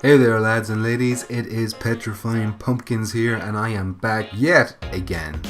Hey there lads and ladies, it is Petrifying Pumpkins here and I am back yet again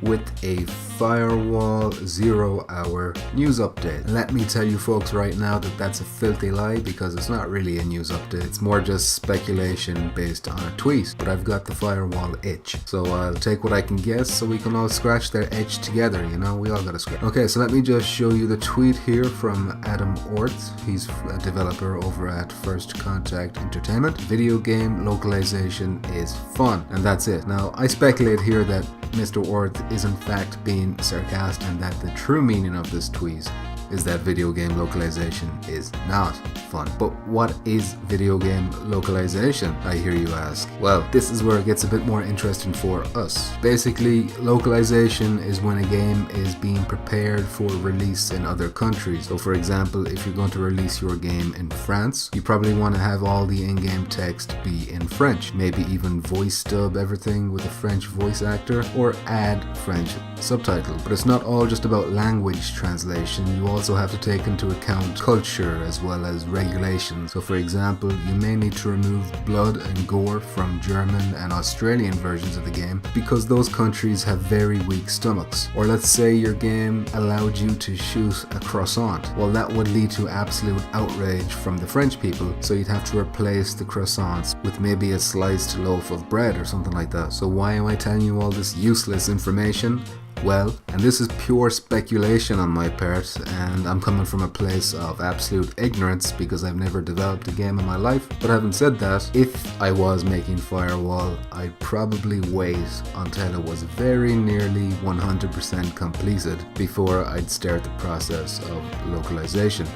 with a Firewall 0 hour news update. Let me tell you folks right now that that's a filthy lie because it's not really a news update. It's more just speculation based on a tweet, but I've got the Firewall itch. So I'll take what I can guess so we can all scratch their itch together, you know, we all gotta scratch. Okay, so let me just show you the tweet here from Adam Orth. He's a developer over at First Contact Entertainment. Video game localization is fun, and that's it. Now, I speculate here that Mr. Orth is in fact being sarcastic and that the true meaning of this tweet is that video game localization is not fun. But what is video game localization, I hear you ask? Well, this is where it gets a bit more interesting for us. Basically, localization is when a game is being prepared for release in other countries. So for example, if you're going to release your game in France, you probably want to have all the in-game text be in French, maybe even voice dub everything with a French voice actor or add French subtitle. But it's not all just about language translation. You also have to take into account culture as well as regulations. So for example, you may need to remove blood and gore from German and Australian versions of the game because those countries have very weak stomachs. Or let's say your game allowed you to shoot a croissant. Well, that would lead to absolute outrage from the French people, so you'd have to replace the croissants with maybe a sliced loaf of bread or something like that. So why am I telling you all this useless information? Well, and this is pure speculation on my part, and I'm coming from a place of absolute ignorance because I've never developed a game in my life. But having said that, if I was making Firewall, I'd probably wait until it was very nearly 100% completed before I'd start the process of localization.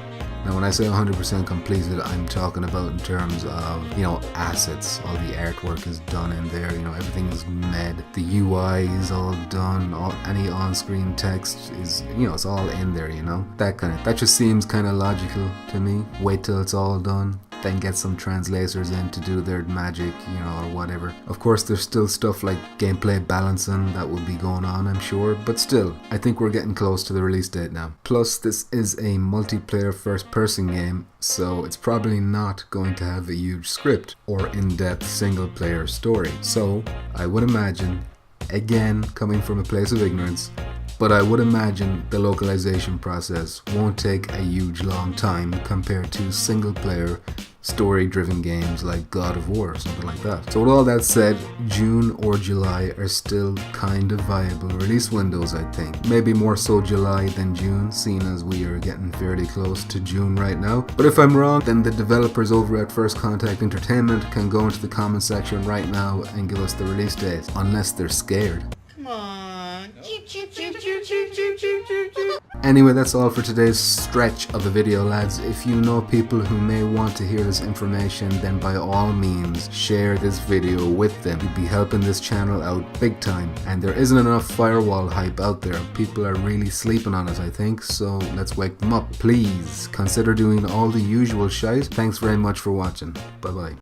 Now when I say 100% completed, I'm talking about in terms of, assets. All the artwork is done in there, everything's made. The UI is all done, any on-screen text is, it's all in there, That just seems kind of logical to me. Wait till it's all done, then get some translators in to do their magic, or whatever. Of course, there's still stuff like gameplay balancing that will be going on, I'm sure, but still, I think we're getting close to the release date now. Plus, this is a multiplayer first-person game, so it's probably not going to have a huge script or in-depth single-player story. So, I would imagine, again, coming from a place of ignorance, but I would imagine the localization process won't take a huge long time compared to single-player story-driven games like God of War or something like that. So with all that said, June or July are still kind of viable release windows, I think. Maybe more so July than June, seeing as we are getting fairly close to June right now. But if I'm wrong, then the developers over at First Contact Entertainment can go into the comment section right now and give us the release date, unless they're scared. Come on. Anyway, that's all for today's stretch of the video, lads. If you know people who may want to hear this information, then by all means share this video with them. You'd be helping this channel out big time, and there isn't enough Firewall hype out there. People are really sleeping on it, I think, so let's wake them up. Please consider doing all the usual shite. Thanks very much for watching. Bye bye.